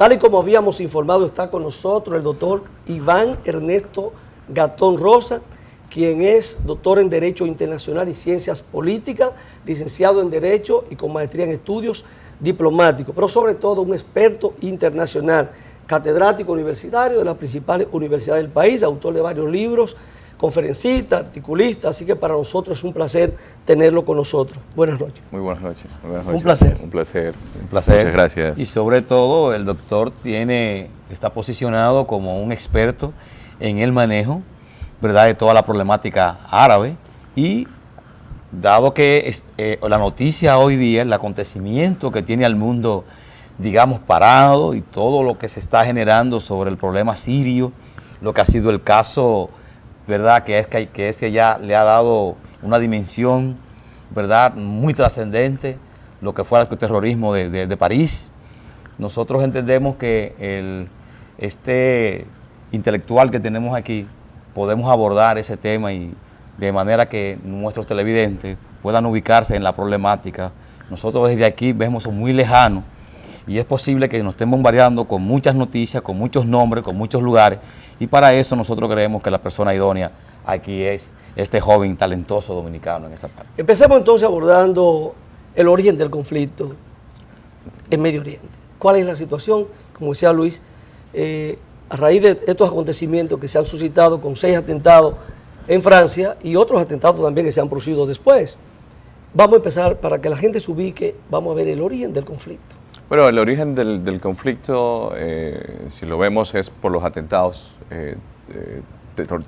Tal y como habíamos informado, está con nosotros el doctor Iván Ernesto Gatón Rosa, quien es doctor en Derecho Internacional y Ciencias Políticas, licenciado en Derecho y con maestría en Estudios Diplomáticos, pero sobre todo un experto internacional, catedrático universitario de las principales universidades del país, autor de varios libros, conferencista, articulista, así que para nosotros es un placer tenerlo con nosotros. Buenas noches. Muy buenas noches. Buenas noches. Un placer. Un placer. Un placer. Muchas gracias. Y sobre todo el doctor está posicionado como un experto en el manejo, ¿verdad?, de toda la problemática árabe, y dado que la noticia hoy día, el acontecimiento que tiene al mundo, digamos, parado, y todo lo que se está generando sobre el problema sirio, lo que ha sido el caso, ¿verdad?, que ya le ha dado una dimensión, ¿verdad?, muy trascendente, lo que fue el terrorismo de París. Nosotros entendemos que este intelectual que tenemos aquí, podemos abordar ese tema y de manera que nuestros televidentes puedan ubicarse en la problemática. Nosotros desde aquí vemos muy lejano y es posible que nos estén bombardeando con muchas noticias, con muchos nombres, con muchos lugares, y para eso nosotros creemos que la persona idónea aquí es este joven talentoso dominicano en esa parte. Empecemos entonces abordando el origen del conflicto en Medio Oriente. ¿Cuál es la situación? Como decía Luis, a raíz de estos acontecimientos que se han suscitado con 6 atentados en Francia y otros atentados también que se han producido después. Vamos a empezar para que la gente se ubique, vamos a ver el origen del conflicto. Bueno, el origen del conflicto, si lo vemos, es por los atentados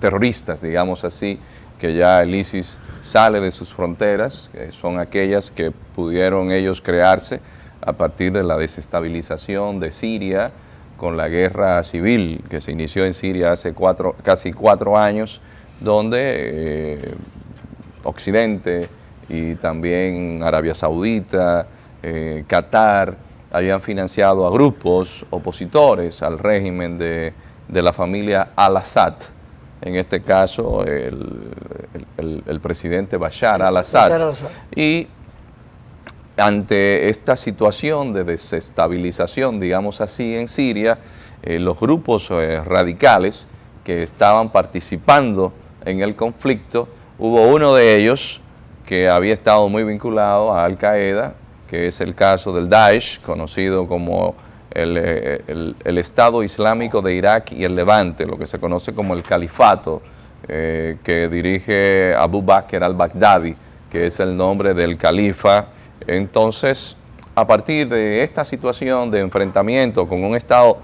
terroristas, digamos así, que ya el ISIS sale de sus fronteras, que son aquellas que pudieron ellos crearse a partir de la desestabilización de Siria, con la guerra civil que se inició en Siria hace casi 4 años, donde Occidente y también Arabia Saudita, Qatar, habían financiado a grupos opositores al régimen de la familia Al-Assad, en este caso el presidente Bashar al-Assad. Y ante esta situación de desestabilización, digamos así, en Siria, los grupos radicales que estaban participando en el conflicto, hubo uno de ellos que había estado muy vinculado a Al-Qaeda, que es el caso del Daesh, conocido como el Estado Islámico de Irak y el Levante, lo que se conoce como el Califato, que dirige Abu Bakr al-Baghdadi, que es el nombre del califa. Entonces, a partir de esta situación de enfrentamiento con un Estado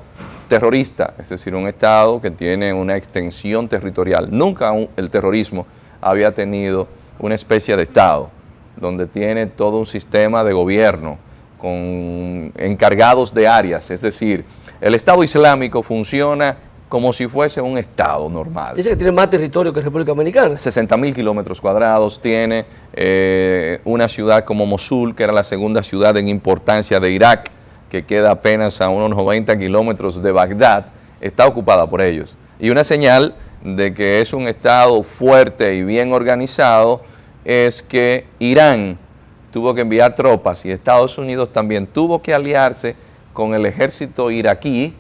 terrorista, es decir, un Estado que tiene una extensión territorial, nunca el terrorismo había tenido una especie de Estado, donde tiene todo un sistema de gobierno, con encargados de áreas, es decir, el Estado Islámico funciona como si fuese un Estado normal. Dice que tiene más territorio que República Dominicana. 60.000 kilómetros cuadrados, tiene una ciudad como Mosul, que era la segunda ciudad en importancia de Irak, que queda apenas a unos 90 kilómetros de Bagdad, está ocupada por ellos. Y una señal de que es un Estado fuerte y bien organizado es que Irán tuvo que enviar tropas y Estados Unidos también tuvo que aliarse con el ejército iraquí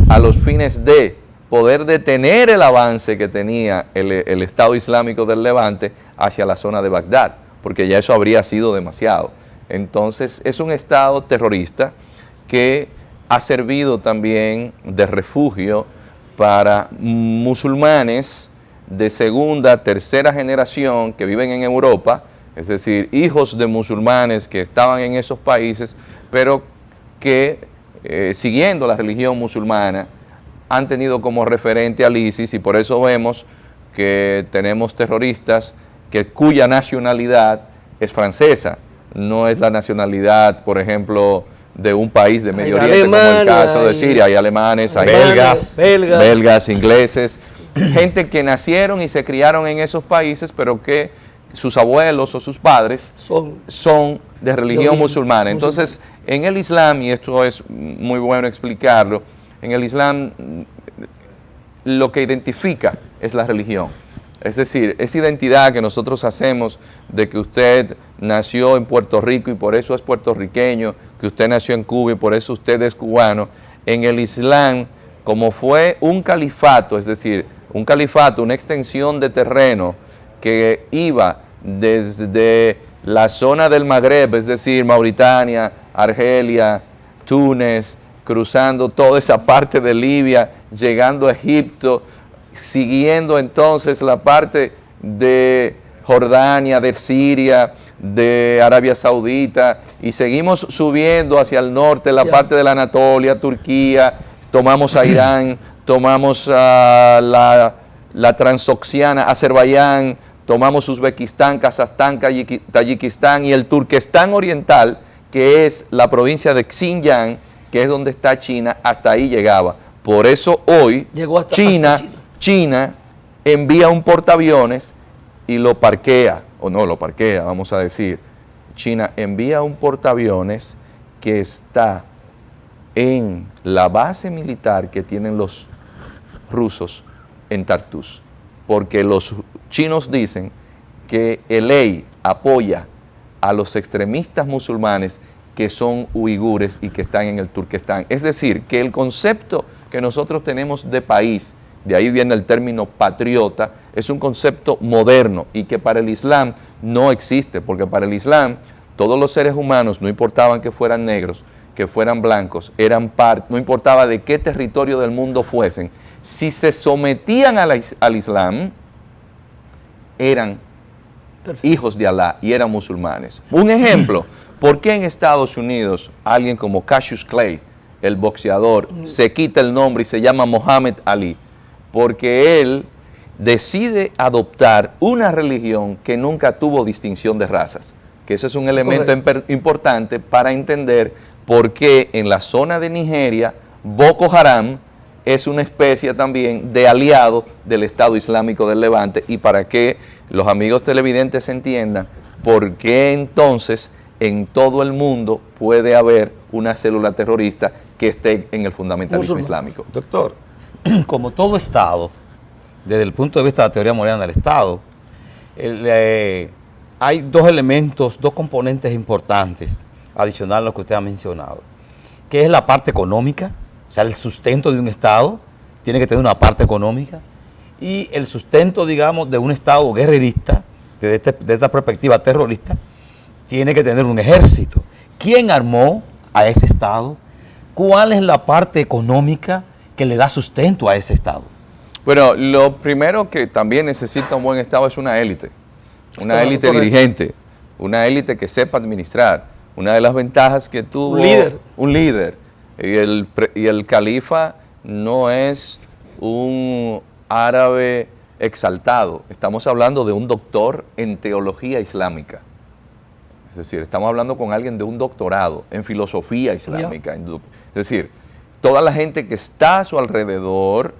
a los fines de poder detener el avance que tenía el Estado Islámico del Levante hacia la zona de Bagdad, porque ya eso habría sido demasiado. Entonces es un Estado terrorista que ha servido también de refugio para musulmanes de segunda, tercera generación que viven en Europa, es decir, hijos de musulmanes que estaban en esos países, pero que siguiendo la religión musulmana han tenido como referente al ISIS, y por eso vemos que tenemos terroristas cuya nacionalidad es francesa, no es la nacionalidad, por ejemplo, de un país de Medio Oriente, como el caso de Siria. Hay alemanes, hay belgas, ingleses, gente que nacieron y se criaron en esos países, pero que sus abuelos o sus padres son de religión musulmana. Entonces, en el Islam, y esto es muy bueno explicarlo, en el Islam lo que identifica es la religión. Es decir, esa identidad que nosotros hacemos de que usted nació en Puerto Rico y por eso es puertorriqueño, que usted nació en Cuba y por eso usted es cubano, en el Islam, como fue un califato, es decir, un califato, una extensión de terreno que iba desde la zona del Magreb, es decir, Mauritania, Argelia, Túnez, cruzando toda esa parte de Libia, llegando a Egipto, siguiendo entonces la parte de Jordania, de Siria, de Arabia Saudita, y seguimos subiendo hacia el norte, la parte de la Anatolia, Turquía, tomamos a Irán, tomamos a la Transoxiana, Azerbaiyán, tomamos Uzbekistán, Kazajstán, Tayikistán y el Turquestán Oriental, que es la provincia de Xinjiang, que es donde está China, hasta ahí llegaba. Por eso hoy hasta China envía un portaaviones y lo parquea, o no lo parquea, vamos a decir. China envía un portaaviones que está en la base militar que tienen los rusos en Tartus, porque los chinos dicen que el ley apoya a los extremistas musulmanes que son uigures y que están en el Turquestán. Es decir, que el concepto que nosotros tenemos de país, de ahí viene el término patriota, es un concepto moderno y que para el Islam no existe, porque para el Islam todos los seres humanos, no importaban que fueran negros, que fueran blancos, eran parte, no importaba de qué territorio del mundo fuesen, si se sometían al Islam, eran hijos de Alá y eran musulmanes. Un ejemplo, ¿por qué en Estados Unidos alguien como Cassius Clay, el boxeador, se quita el nombre y se llama Muhammad Ali? Porque él decide adoptar una religión que nunca tuvo distinción de razas, que ese es un elemento importante para entender por qué en la zona de Nigeria Boko Haram es una especie también de aliado del Estado Islámico del Levante, y para que los amigos televidentes entiendan por qué entonces en todo el mundo puede haber una célula terrorista que esté en el fundamentalismo islámico. Doctor, como todo Estado, desde el punto de vista de la teoría moderna del Estado, hay dos elementos, dos componentes importantes, adicional a lo que usted ha mencionado, que es la parte económica, o sea, el sustento de un Estado tiene que tener una parte económica, y el sustento, digamos, de un Estado guerrerista, desde esta perspectiva terrorista, tiene que tener un ejército. ¿Quién armó a ese Estado? ¿Cuál es la parte económica que le da sustento a ese Estado? Bueno, lo primero que también necesita un buen Estado es una élite dirigente, una élite que sepa administrar. Una de las ventajas que tuvo un líder. Y el califa no es un árabe exaltado, estamos hablando de un doctor en teología islámica. Es decir, estamos hablando con alguien de un doctorado en filosofía islámica. Es decir, toda la gente que está a su alrededor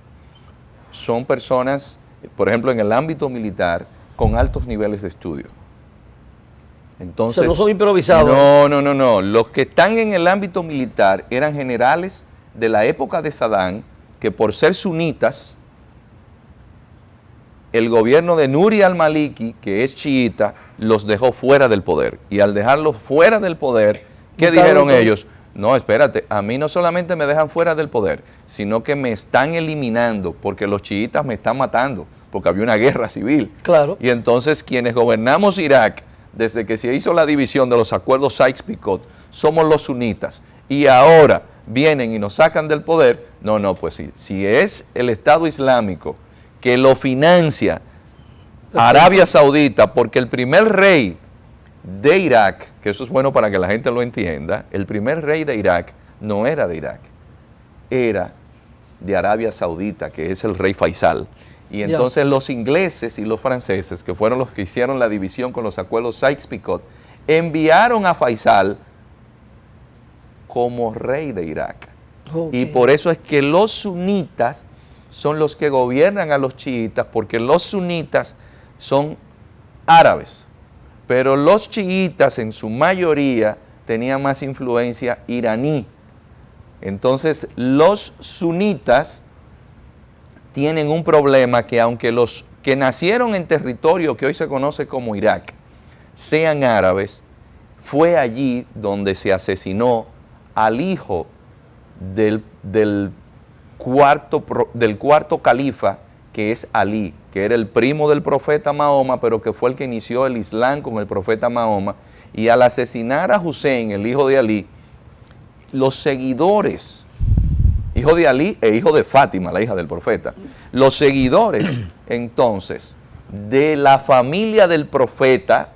son personas, por ejemplo, en el ámbito militar, con altos niveles de estudio. Entonces, o sea, no son improvisados. No. Los que están en el ámbito militar eran generales de la época de Saddam, que por ser sunitas, el gobierno de Nuri al-Maliki, que es chiita, los dejó fuera del poder. Y al dejarlos fuera del poder, ¿qué dijeron ellos? No, espérate, a mí no solamente me dejan fuera del poder, sino que me están eliminando porque los chiitas me están matando, porque había una guerra civil. Claro. Y entonces quienes gobernamos Irak, desde que se hizo la división de los acuerdos Sykes-Picot, somos los sunitas. Y ahora vienen y nos sacan del poder. No, pues sí, si es el Estado Islámico que lo financia Arabia Saudita, porque el primer rey de Irak, que eso es bueno para que la gente lo entienda, el primer rey de Irak no era de Irak, era de Arabia Saudita, que es el rey Faisal. Y entonces los ingleses y los franceses, que fueron los que hicieron la división con los acuerdos Sykes-Picot, enviaron a Faisal como rey de Irak. Y por eso es que los sunitas son los que gobiernan a los chiitas, porque los sunitas son árabes, pero los chiitas en su mayoría tenían más influencia iraní. Entonces los sunitas tienen un problema que aunque los que nacieron en territorio que hoy se conoce como Irak sean árabes, fue allí donde se asesinó al hijo del cuarto califa, que es Ali, que era el primo del profeta Mahoma, pero que fue el que inició el Islam con el profeta Mahoma. Y al asesinar a Hussein, el hijo de Ali, los seguidores, hijo de Ali e hijo de Fátima, la hija del profeta, los seguidores entonces de la familia del profeta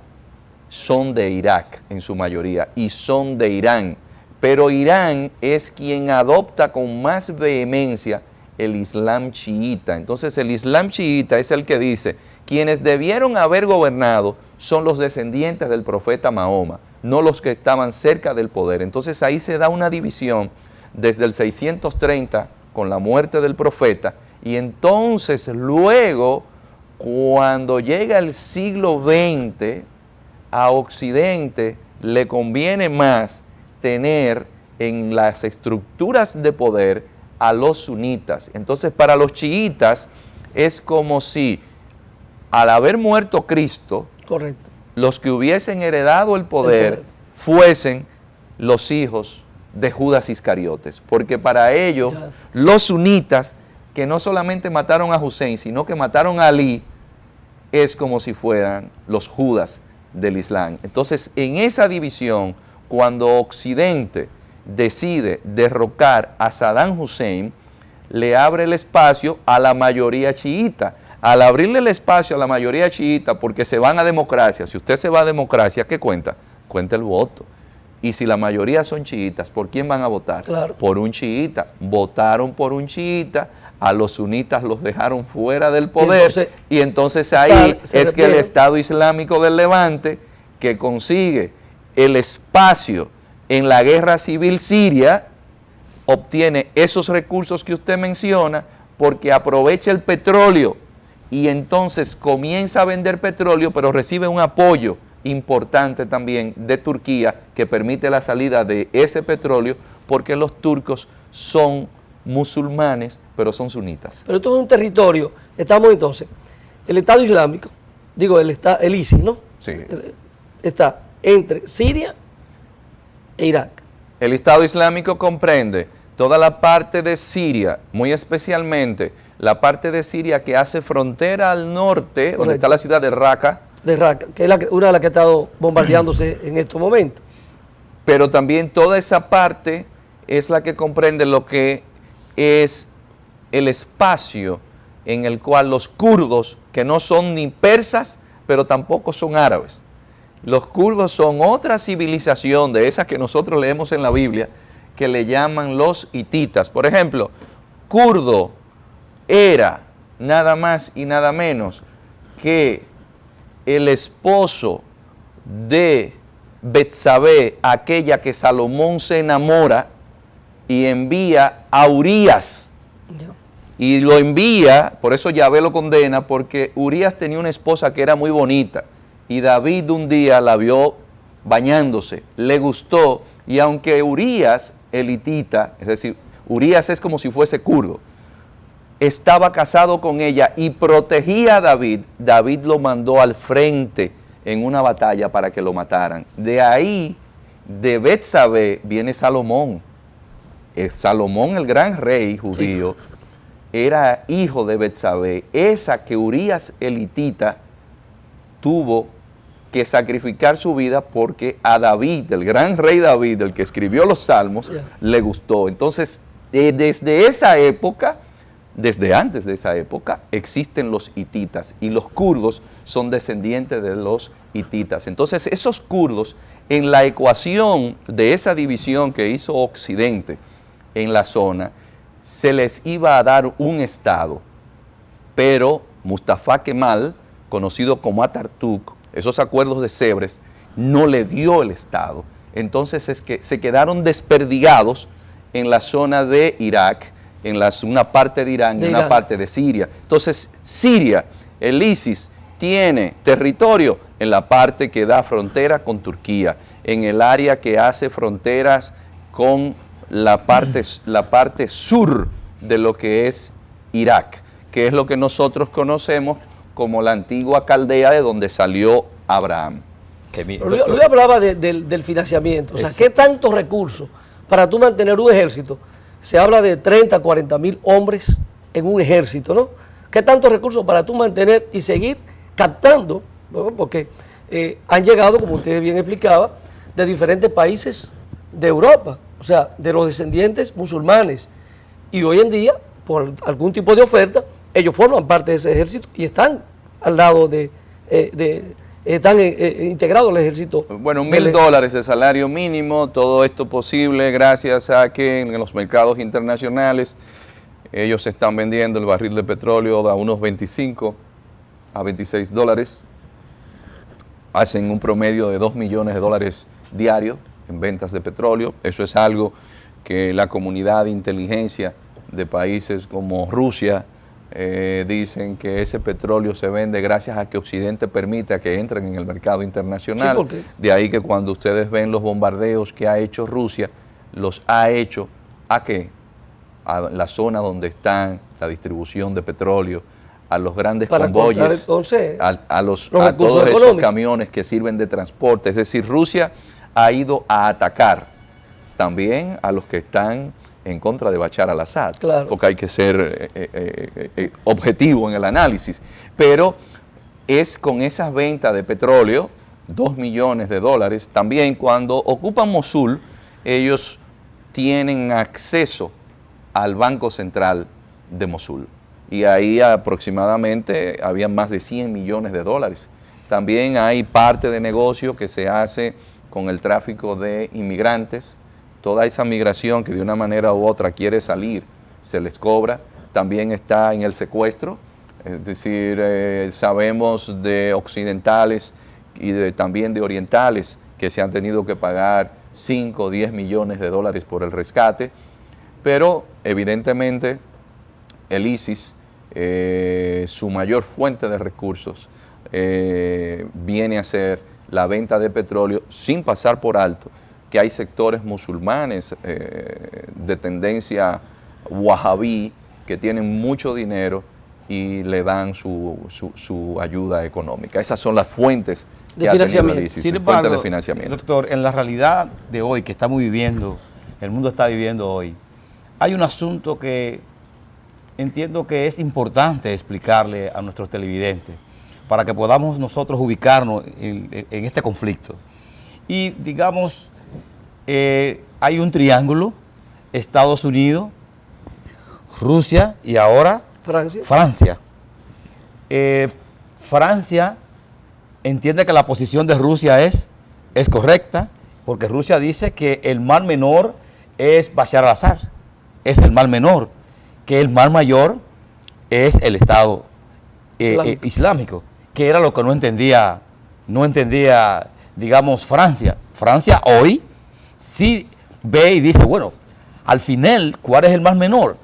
son de Irak en su mayoría y son de Irán, pero Irán es quien adopta con más vehemencia el Islam chiita. Entonces el Islam chiita es el que dice, quienes debieron haber gobernado son los descendientes del profeta Mahoma, no los que estaban cerca del poder. Entonces ahí se da una división desde el 630 con la muerte del profeta, y entonces luego cuando llega el siglo XX a Occidente le conviene más tener en las estructuras de poder a los sunitas. Entonces para los chiitas es como si al haber muerto Cristo, correcto, los que hubiesen heredado el poder fuesen los hijos de Judas Iscariotes, porque para ellos los sunitas, que no solamente mataron a Hussein, sino que mataron a Ali, es como si fueran los Judas del Islam. Entonces, en esa división, cuando Occidente decide derrocar a Saddam Hussein, le abre el espacio a la mayoría chiita. Al abrirle el espacio a la mayoría chiita, porque se van a democracia, si usted se va a democracia, ¿qué cuenta? Cuenta el voto. Y si la mayoría son chiitas, ¿por quién van a votar? Claro. Por un chiita. Votaron por un chiita, a los sunitas los dejaron fuera del poder, y entonces ahí es que el Estado Islámico del Levante, que consigue el espacio en la guerra civil siria, obtiene esos recursos que usted menciona, porque aprovecha el petróleo y entonces comienza a vender petróleo, pero recibe un apoyo importante también de Turquía que permite la salida de ese petróleo, porque los turcos son musulmanes, pero son sunitas. Pero esto es un territorio, estamos entonces, el Estado Islámico, digo, el ISIS, ¿no? Sí. Está entre Siria e Irak. El Estado Islámico comprende toda la parte de Siria, muy especialmente la parte de Siria que hace frontera al norte, correcto, donde está la ciudad de Raqqa. De Raqqa, que es una de las que ha estado bombardeándose en estos momentos. Pero también toda esa parte es la que comprende lo que es el espacio en el cual los kurdos, que no son ni persas, pero tampoco son árabes. Los kurdos son otra civilización de esas que nosotros leemos en la Biblia, que le llaman los hititas. Por ejemplo, kurdo era nada más y nada menos que el esposo de Betsabé, aquella que Salomón se enamora y envía a Urías. Y lo envía, por eso Yahvé lo condena, porque Urías tenía una esposa que era muy bonita y David un día la vio bañándose, le gustó, y aunque Urías, el hitita, es decir, Urías es como si fuese kurdo, estaba casado con ella y protegía a David, David lo mandó al frente en una batalla para que lo mataran. De ahí, de Betsabé, viene Salomón. Salomón, el gran rey judío, era hijo de Betsabé, esa que Urías el hitita tuvo que sacrificar su vida porque a David, el gran rey David, el que escribió los salmos, le gustó. Entonces, desde esa época, desde antes de esa época, existen los hititas y los kurdos son descendientes de los hititas. Entonces, esos kurdos, en la ecuación de esa división que hizo Occidente en la zona, se les iba a dar un estado, pero Mustafa Kemal, conocido como Atatürk, esos acuerdos de Sèvres, no le dio el estado. Entonces es que se quedaron desperdigados en la zona de Irak, en una parte de Irán y una parte de Siria. Entonces Siria, el ISIS, tiene territorio en la parte que da frontera con Turquía, en el área que hace fronteras con la parte sur de lo que es Irak, que es lo que nosotros conocemos como la antigua Caldea, de donde salió Abraham. Luis hablaba del financiamiento, o sea, ¿qué tantos recursos para tú mantener un ejército se habla de 30, 40 mil hombres en un ejército, ¿no? ¿Qué tantos recursos para tú mantener y seguir captando? ¿No? Porque han llegado, como usted bien explicaba, de diferentes países de Europa, o sea, de los descendientes musulmanes. Y hoy en día, por algún tipo de oferta, ellos forman parte de ese ejército y están al lado están integrados al ejército. Bueno, $1.000 de salario mínimo, todo esto posible gracias a que en los mercados internacionales ellos están vendiendo el barril de petróleo a unos 25 a $26. Hacen un promedio de $2 millones diarios en ventas de petróleo. Eso es algo que la comunidad de inteligencia de países como Rusia dicen que ese petróleo se vende gracias a que Occidente permita que entren en el mercado internacional. Sí, de ahí que cuando ustedes ven los bombardeos que ha hecho Rusia, los ha hecho ¿a qué? A la zona donde están la distribución de petróleo, a los grandes convoyes, entonces, a todos esos camiones que sirven de transporte. Es decir, Rusia ha ido a atacar también a los que están en contra de Bashar al-Assad, claro, porque hay que ser objetivo en el análisis. Pero es con esas ventas de petróleo, $2 millones, también cuando ocupan Mosul, ellos tienen acceso al Banco Central de Mosul. Y ahí aproximadamente había más de $100 millones. También hay parte de negocio que se hace con el tráfico de inmigrantes. Toda esa migración que de una manera u otra quiere salir, se les cobra. También está en el secuestro, es decir, sabemos de occidentales y también de orientales que se han tenido que pagar 5 o 10 millones de dólares por el rescate, pero evidentemente el ISIS, su mayor fuente de recursos viene a ser la venta de petróleo, sin pasar por alto que hay sectores musulmanes de tendencia wahabí que tienen mucho dinero y le dan su ayuda económica. Esas son las fuentes de financiamiento. Sin embargo, de financiamiento. Doctor, en la realidad de hoy que estamos viviendo, el mundo está viviendo hoy, hay un asunto que entiendo que es importante explicarle a nuestros televidentes para que podamos nosotros ubicarnos en este conflicto. Y digamos, hay un triángulo, Estados Unidos, Rusia y ahora Francia. Francia entiende que la posición de Rusia es correcta, porque Rusia dice que el mal menor es Bashar al-Assad, es el mal menor, que el mal mayor es el Estado islámico, que era lo que no entendía, digamos, Francia. Francia hoy sí ve y dice, bueno, al final, ¿cuál es el más menor?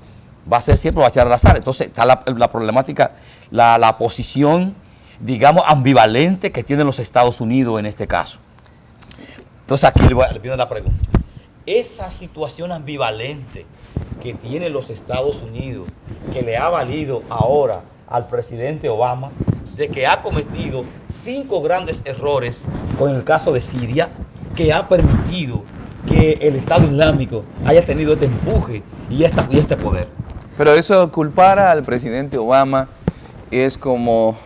Va a ser siempre Bashar al-Assad. Entonces está la problemática, la posición, digamos, ambivalente que tienen los Estados Unidos en este caso. Entonces aquí le pido la pregunta. Esa situación ambivalente que tienen los Estados Unidos, que le ha valido ahora al presidente Obama, de que ha cometido 5 grandes errores con el caso de Siria, que ha permitido que el Estado Islámico haya tenido este empuje y este poder. Pero eso, culpar al presidente Obama es como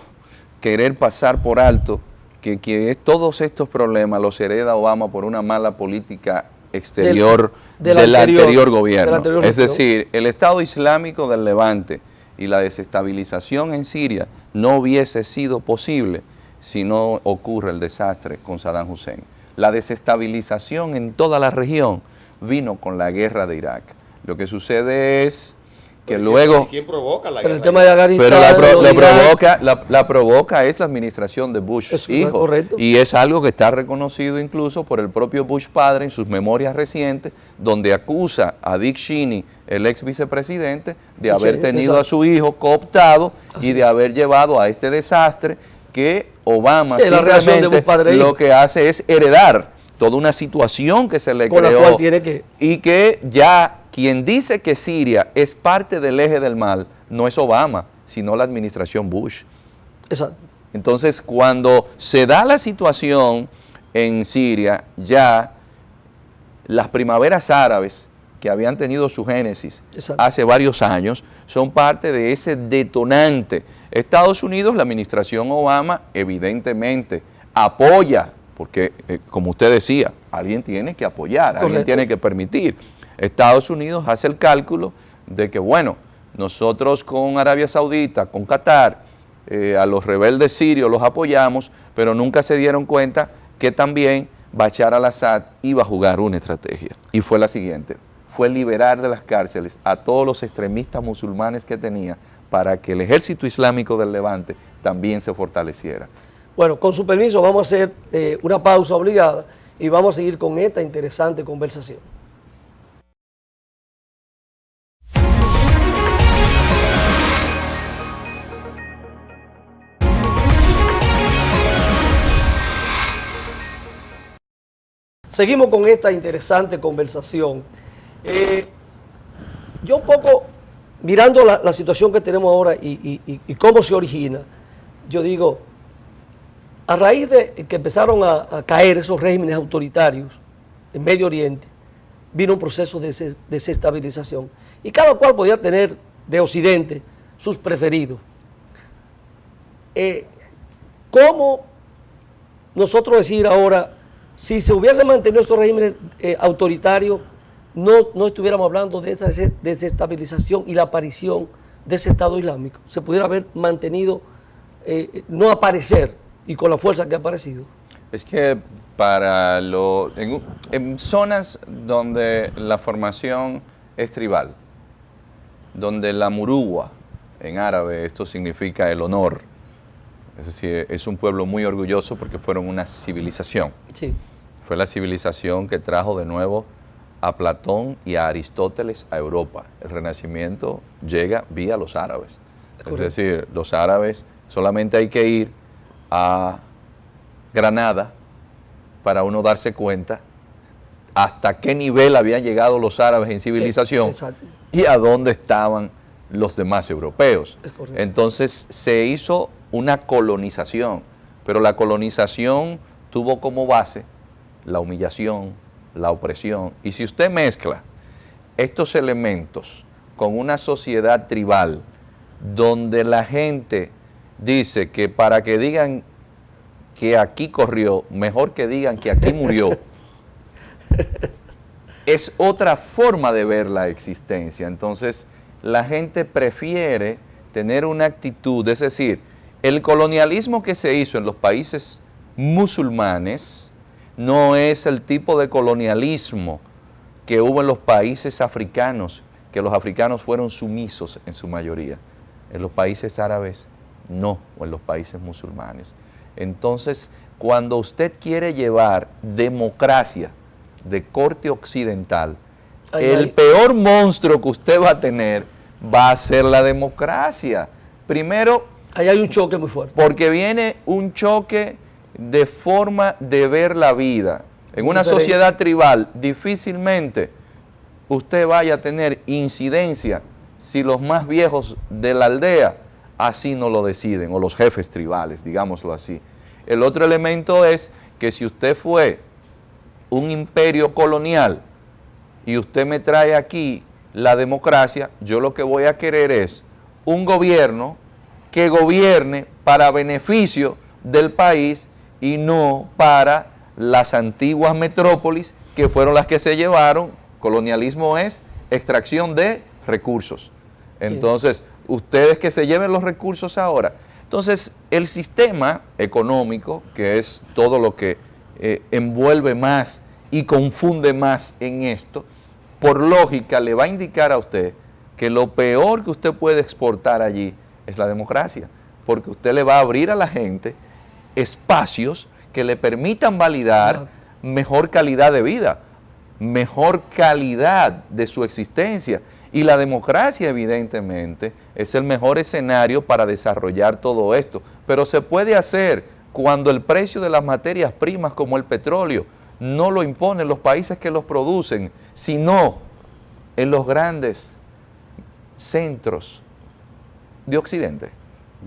querer pasar por alto que todos estos problemas los hereda Obama por una mala política exterior del anterior gobierno. Es decir, el Estado Islámico del Levante y la desestabilización en Siria no hubiese sido posible si no ocurre el desastre con Saddam Hussein. La desestabilización en toda la región vino con la guerra de Irak. Lo que sucede es que luego... ¿Quién provoca la guerra? El tema de Afganistán, pero la provoca es la administración de Bush hijo. Correcto. Y es algo que está reconocido incluso por el propio Bush padre en sus memorias recientes, donde acusa a Dick Cheney, el ex vicepresidente, de haber tenido a su hijo cooptado y de haber llevado a este desastre que Obama simplemente lo que hace es heredar toda una situación que se le creó, la cual tiene que... y que ya quien dice que Siria es parte del eje del mal no es Obama, sino la administración Bush. Exacto. Entonces, cuando se da la situación en Siria, ya las primaveras árabes que habían tenido su génesis Exacto. hace varios años, son parte de ese detonante. Estados Unidos, la administración Obama, evidentemente apoya, porque como usted decía, alguien tiene que apoyar, Correcto. alguien tiene que permitir. Estados Unidos hace el cálculo de que, bueno, nosotros con Arabia Saudita, con Qatar, a los rebeldes sirios los apoyamos, pero nunca se dieron cuenta que también Bashar al-Assad iba a jugar una estrategia. Y fue la siguiente, fue liberar de las cárceles a todos los extremistas musulmanes que tenía para que el ejército islámico del Levante también se fortaleciera. Bueno, con su permiso vamos a hacer una pausa obligada y vamos a seguir con esta interesante conversación. Seguimos con esta interesante conversación. Yo un poco, mirando la situación que tenemos ahora y cómo se origina, yo digo, a raíz de que empezaron a caer esos regímenes autoritarios en Medio Oriente, vino un proceso de desestabilización. Y cada cual podía tener de Occidente sus preferidos. ¿Cómo nosotros decir ahora, si se hubiese mantenido estos regímenes autoritarios, no estuviéramos hablando de esa desestabilización y la aparición de ese Estado Islámico? Se pudiera haber mantenido, no aparecer, y con la fuerza que ha aparecido. Es que para en zonas donde la formación es tribal, donde la murúa, en árabe esto significa el honor, es decir, es un pueblo muy orgulloso porque fueron una civilización. Sí. Fue la civilización que trajo de nuevo a Platón y a Aristóteles a Europa. El Renacimiento llega vía los árabes. Es decir, los árabes, solamente hay que ir a Granada para uno darse cuenta hasta qué nivel habían llegado los árabes en civilización y a dónde estaban los demás europeos. Entonces se hizo una colonización, pero la colonización tuvo como base la humillación, la opresión. Y si usted mezcla estos elementos con una sociedad tribal donde la gente dice que para que digan que aquí corrió, mejor que digan que aquí murió, es otra forma de ver la existencia. Entonces, la gente prefiere tener una actitud, es decir, el colonialismo que se hizo en los países musulmanes no es el tipo de colonialismo que hubo en los países africanos, que los africanos fueron sumisos en su mayoría. En los países árabes no, o en los países musulmanes. Entonces, cuando usted quiere llevar democracia de corte occidental, el peor monstruo que usted va a tener va a ser la democracia. Primero, ahí hay un choque muy fuerte. Porque viene un choque de forma de ver la vida. En una sociedad tribal, difícilmente usted vaya a tener incidencia si los más viejos de la aldea así no lo deciden, o los jefes tribales, digámoslo así. El otro elemento es que si usted fue un imperio colonial y usted me trae aquí la democracia, yo lo que voy a querer es un gobierno que gobierne para beneficio del país y no para las antiguas metrópolis que fueron las que se llevaron. Colonialismo es extracción de recursos. Entonces, ustedes que se lleven los recursos ahora. Entonces, el sistema económico, que es todo lo que envuelve más y confunde más en esto, por lógica le va a indicar a usted que lo peor que usted puede exportar allí es la democracia, porque usted le va a abrir a la gente espacios que le permitan validar mejor calidad de vida, mejor calidad de su existencia. Y la democracia, evidentemente, es el mejor escenario para desarrollar todo esto. Pero se puede hacer cuando el precio de las materias primas, como el petróleo, no lo imponen los países que los producen, sino en los grandes centros de Occidente,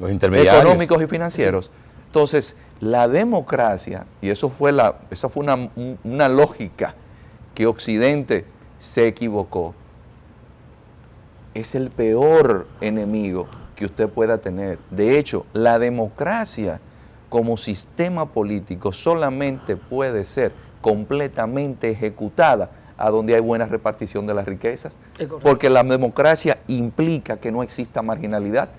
los intermediarios económicos y financieros. Sí. Entonces, la democracia, y esa fue una lógica que Occidente se equivocó. Es el peor enemigo que usted pueda tener. De hecho, la democracia como sistema político solamente puede ser completamente ejecutada a donde hay buena repartición de las riquezas, porque la democracia implica que no exista marginalidad.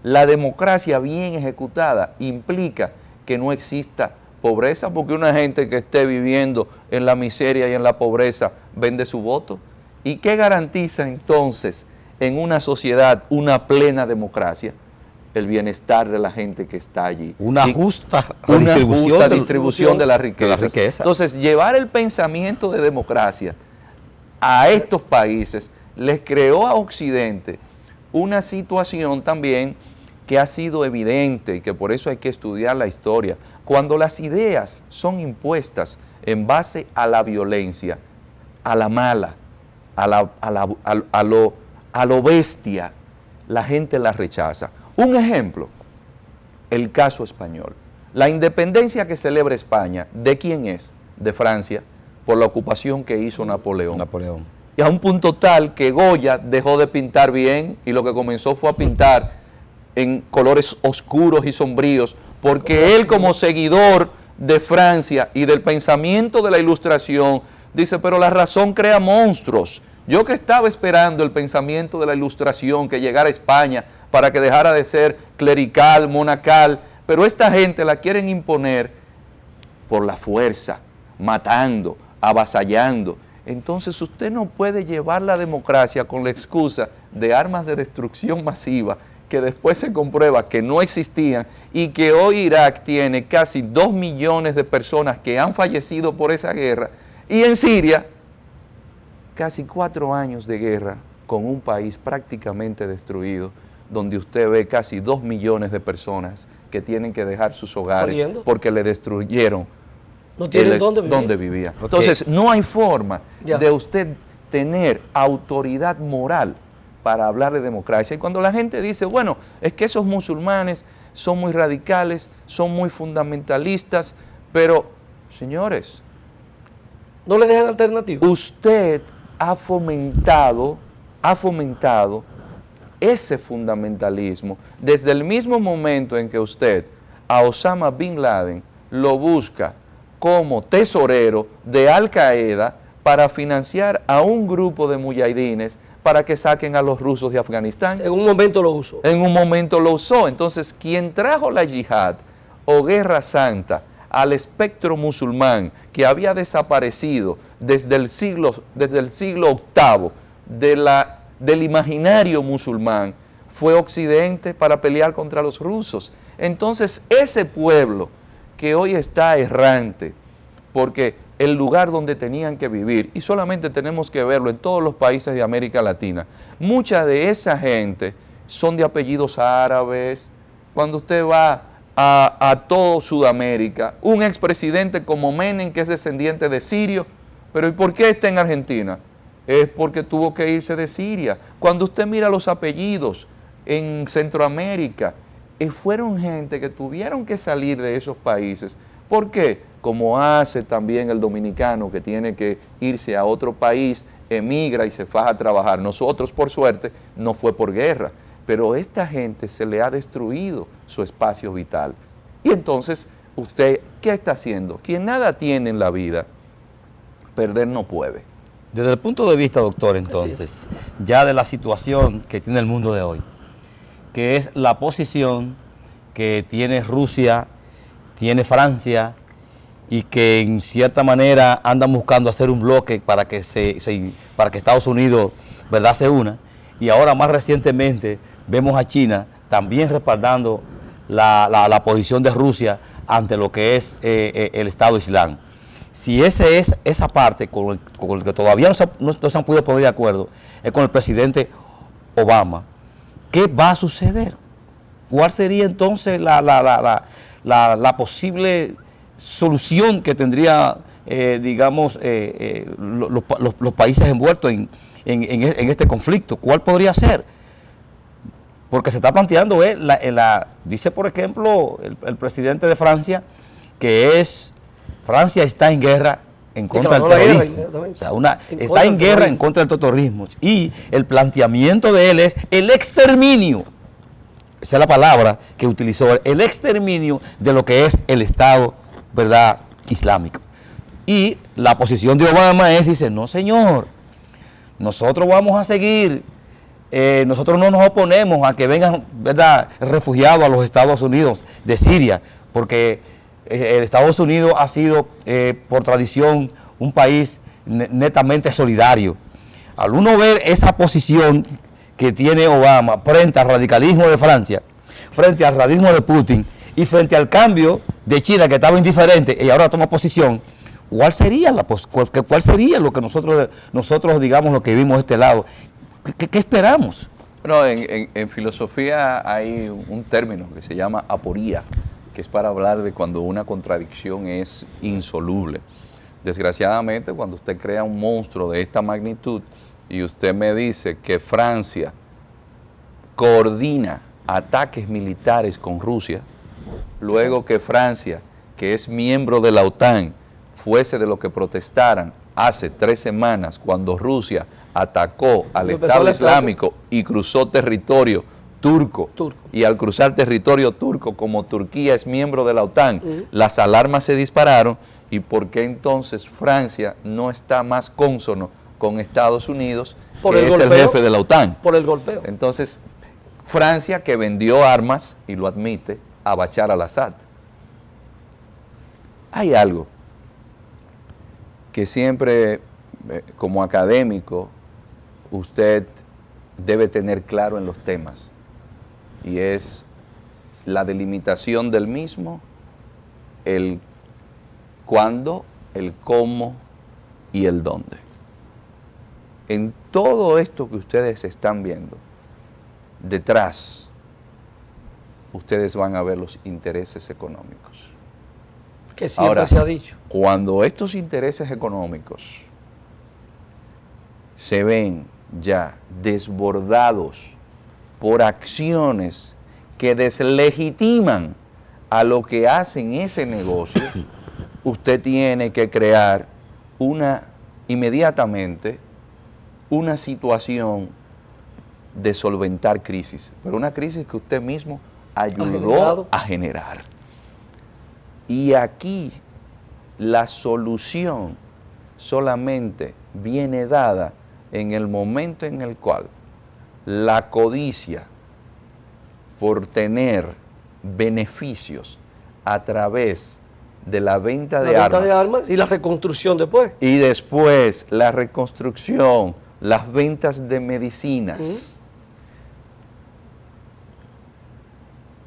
La democracia bien ejecutada implica que no exista pobreza, porque una gente que esté viviendo en la miseria y en la pobreza vende su voto. ¿Y qué garantiza entonces en una sociedad una plena democracia? El bienestar de la gente que está allí. Una justa distribución de la riqueza. Entonces, llevar el pensamiento de democracia a estos países les creó a Occidente una situación también que ha sido evidente y que por eso hay que estudiar la historia. Cuando las ideas son impuestas en base a la violencia, a la mala, a lo bestia, la gente la rechaza. Un ejemplo, el caso español. La independencia que celebra España, ¿de quién es? De Francia, por la ocupación que hizo Napoleón. Y a un punto tal que Goya dejó de pintar bien y lo que comenzó fue a pintar en colores oscuros y sombríos, porque él, como seguidor de Francia y del pensamiento de la Ilustración, dice, pero la razón crea monstruos. Yo que estaba esperando el pensamiento de la Ilustración, que llegara a España para que dejara de ser clerical, monacal, pero esta gente la quieren imponer por la fuerza, matando, avasallando. Entonces usted no puede llevar la democracia con la excusa de armas de destrucción masiva que después se comprueba que no existían y que hoy Irak tiene casi 2 millones de personas que han fallecido por esa guerra, y en Siria casi 4 años de guerra con un país prácticamente destruido, donde usted ve casi 2 millones de personas que tienen que dejar sus hogares porque le destruyeron. No tienen dónde vivir. Entonces, no hay forma de usted tener autoridad moral para hablar de democracia. Y cuando la gente dice, bueno, es que esos musulmanes son muy radicales, son muy fundamentalistas, pero, señores, no le dejan alternativa. Usted ha fomentado ese fundamentalismo desde el mismo momento en que usted a Osama Bin Laden lo busca como tesorero de Al Qaeda para financiar a un grupo de mujahidines para que saquen a los rusos de Afganistán. En un momento lo usó. En un momento lo usó. Entonces, quien trajo la yihad o guerra santa al espectro musulmán que había desaparecido desde el siglo VIII del imaginario musulmán fue Occidente para pelear contra los rusos. Entonces, ese pueblo que hoy está errante, porque el lugar donde tenían que vivir, y solamente tenemos que verlo en todos los países de América Latina, mucha de esa gente son de apellidos árabes. Cuando usted va a todo Sudamérica, un expresidente como Menem, que es descendiente de sirio, pero ¿y por qué está en Argentina? Es porque tuvo que irse de Siria. Cuando usted mira los apellidos en Centroamérica, fueron gente que tuvieron que salir de esos países. ¿Por qué? Como hace también el dominicano que tiene que irse a otro país, emigra y se faja a trabajar. Nosotros, por suerte, no fue por guerra, pero a esta gente se le ha destruido su espacio vital. Y entonces, ¿usted qué está haciendo? Quien nada tiene en la vida, perder no puede. Desde el punto de vista, doctor, entonces, ya de la situación que tiene el mundo de hoy, que es la posición que tiene Rusia, tiene Francia, y que en cierta manera andan buscando hacer un bloque para que para que Estados Unidos, ¿verdad?, se una. Y ahora más recientemente vemos a China también respaldando la posición de Rusia ante lo que es el Estado Islámico. Si esa parte con el que todavía no se han podido poner de acuerdo, es con el presidente Obama, ¿qué va a suceder? ¿Cuál sería entonces la posible solución que tendría, digamos, los países envueltos en este conflicto? ¿Cuál podría ser? Porque se está planteando, dice por ejemplo el presidente de Francia, que Francia está en guerra en contra declaró del la guerra terrorismo. inmediatamente. O sea, En está contra en del guerra terrorismo. en contra del terrorismo. Y el planteamiento de él es el exterminio. Esa es la palabra que utilizó, el exterminio de lo que es el Estado, ¿verdad?, islámico. Y la posición de Obama dice, no señor, nosotros vamos a seguir, nosotros no nos oponemos a que vengan, ¿verdad?, refugiados a los Estados Unidos de Siria, porque el Estados Unidos ha sido, por tradición, un país netamente solidario. Al uno ver esa posición que tiene Obama frente al radicalismo de Francia, frente al radicalismo de Putin y frente al cambio de China, que estaba indiferente y ahora toma posición, ¿cuál sería lo que nosotros digamos, lo que vimos de este lado? ¿Qué esperamos? Bueno, en filosofía hay un término que se llama aporía, que es para hablar de cuando una contradicción es insoluble. Desgraciadamente, cuando usted crea un monstruo de esta magnitud y usted me dice que Francia coordina ataques militares con Rusia, luego que Francia, que es miembro de la OTAN, fuese de lo que protestaran hace 3 semanas cuando Rusia atacó al Estado Islámico y cruzó territorio turco. Y al cruzar territorio turco, como Turquía es miembro de la OTAN, las alarmas se dispararon. ¿Y por qué entonces Francia no está más cónsono con Estados Unidos, que es el jefe de la OTAN? Por el golpeo. Entonces, Francia, que vendió armas, y lo admite, a Bashar al-Assad. Hay algo que siempre, como académico, usted debe tener claro en los temas, y es la delimitación del mismo, el cuándo, el cómo y el dónde. En todo esto que ustedes están viendo, detrás, ustedes van a ver los intereses económicos. Que siempre Ahora, se ha dicho. Cuando estos intereses económicos se ven ya desbordados por acciones que deslegitiman a lo que hacen ese negocio, usted tiene que crear inmediatamente una situación de solventar crisis, pero una crisis que usted mismo ayudó a generar. Y aquí la solución solamente viene dada en el momento en el cual la codicia por tener beneficios a través de la venta de armas y la reconstrucción después. Y después la reconstrucción, las ventas de medicinas.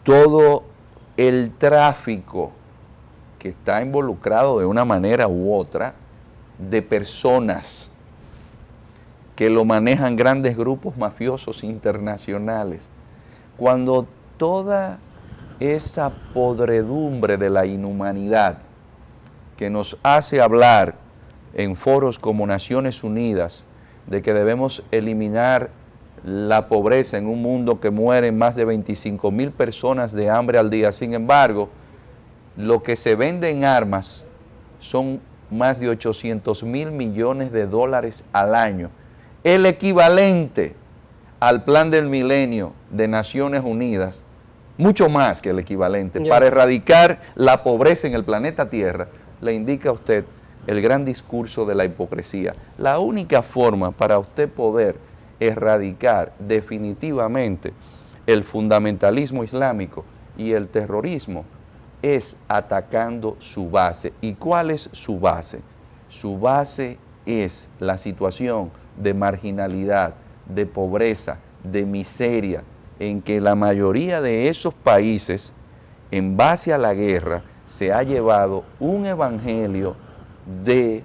Todo el tráfico que está involucrado de una manera u otra de personas que lo manejan grandes grupos mafiosos internacionales. Cuando toda esa podredumbre de la inhumanidad que nos hace hablar en foros como Naciones Unidas de que debemos eliminar la pobreza en un mundo que mueren más de 25,000 personas de hambre al día. Sin embargo, lo que se vende en armas son más de 800,000 millones de dólares al año. El equivalente al Plan del Milenio de Naciones Unidas, mucho más que el equivalente, para erradicar la pobreza en el planeta Tierra, le indica a usted el gran discurso de la hipocresía. La única forma para usted poder erradicar definitivamente el fundamentalismo islámico y el terrorismo es atacando su base. ¿Y cuál es su base? Su base es la situación de marginalidad, de pobreza, de miseria, en que la mayoría de esos países, en base a la guerra, se ha llevado un evangelio de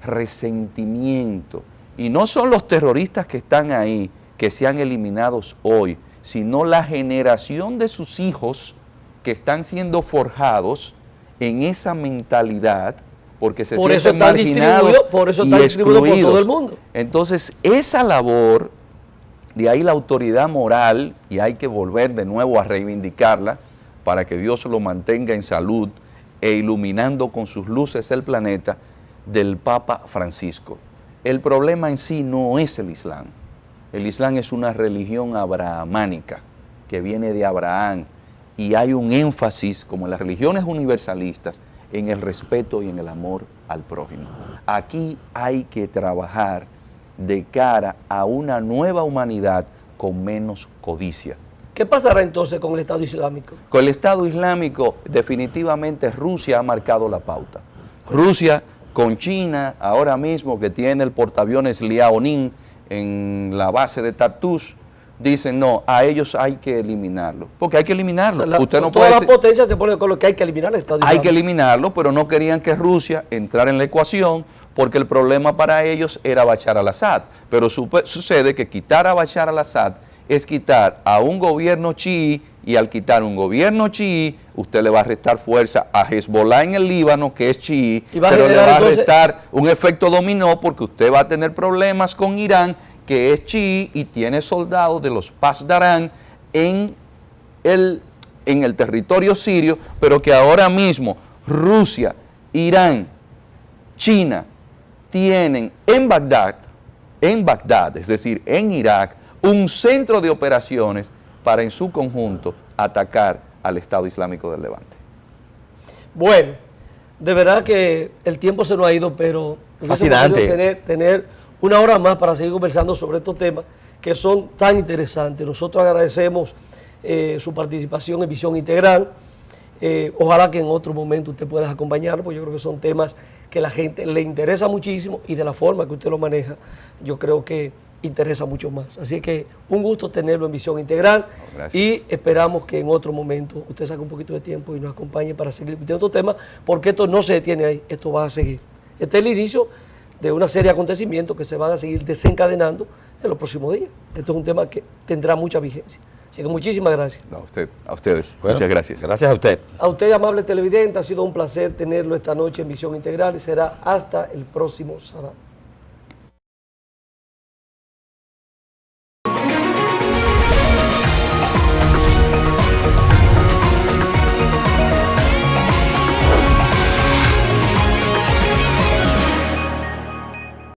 resentimiento. Y no son los terroristas que están ahí, que sean eliminados hoy, sino la generación de sus hijos que están siendo forjados en esa mentalidad, porque se sienten marginados por eso está distribuido por todo el mundo. Entonces, esa labor, de ahí la autoridad moral, y hay que volver de nuevo a reivindicarla para que Dios lo mantenga en salud, e iluminando con sus luces el planeta del Papa Francisco. El problema en sí no es el Islam. El Islam es una religión abrahamánica que viene de Abraham y hay un énfasis, como en las religiones universalistas, en el respeto y en el amor al prójimo. Aquí hay que trabajar de cara a una nueva humanidad con menos codicia. ¿Qué pasará entonces con el Estado Islámico? Con el Estado Islámico, definitivamente Rusia ha marcado la pauta. Rusia con China, ahora mismo que tiene el portaaviones Liaoning en la base de Tartus, dicen no, a ellos hay que eliminarlo. Porque hay que eliminarlo. O sea, Usted no todas puede las potencias se ponen con lo que hay que eliminar el Estado Hay Islámico. que eliminarlo, pero no querían que Rusia entrara en la ecuación porque el problema para ellos era Bashar al-Assad. Pero sucede que quitar a Bashar al-Assad es quitar a un gobierno chií, y al quitar un gobierno chií, usted le va a restar fuerza a Hezbollah en el Líbano, que es chií, pero le va a restar un efecto dominó porque usted va a tener problemas con Irán, que es chií y tiene soldados de los Pasdarán en el territorio sirio, pero que ahora mismo Rusia, Irán, China tienen en Bagdad, es decir, en Irak, un centro de operaciones para en su conjunto atacar al Estado Islámico del Levante. Bueno, de verdad que el tiempo se nos ha ido, pero fascinante tener una hora más para seguir conversando sobre estos temas que son tan interesantes. Nosotros agradecemos su participación en Visión Integral. Ojalá que en otro momento usted pueda acompañarnos, porque yo creo que son temas que a la gente le interesa muchísimo y de la forma que usted lo maneja, yo creo que interesa mucho más. Así que un gusto tenerlo en Visión Integral. Gracias. Y esperamos que en otro momento usted saque un poquito de tiempo y nos acompañe para seguir discutiendo estos temas, porque esto no se detiene ahí, esto va a seguir. Este es el inicio de una serie de acontecimientos que se van a seguir desencadenando en los próximos días. Esto es un tema que tendrá mucha vigencia. Así que muchísimas gracias. A ustedes. Bueno, muchas gracias. Gracias a usted. A usted, amable televidente, ha sido un placer tenerlo esta noche en Visión Integral y será hasta el próximo sábado.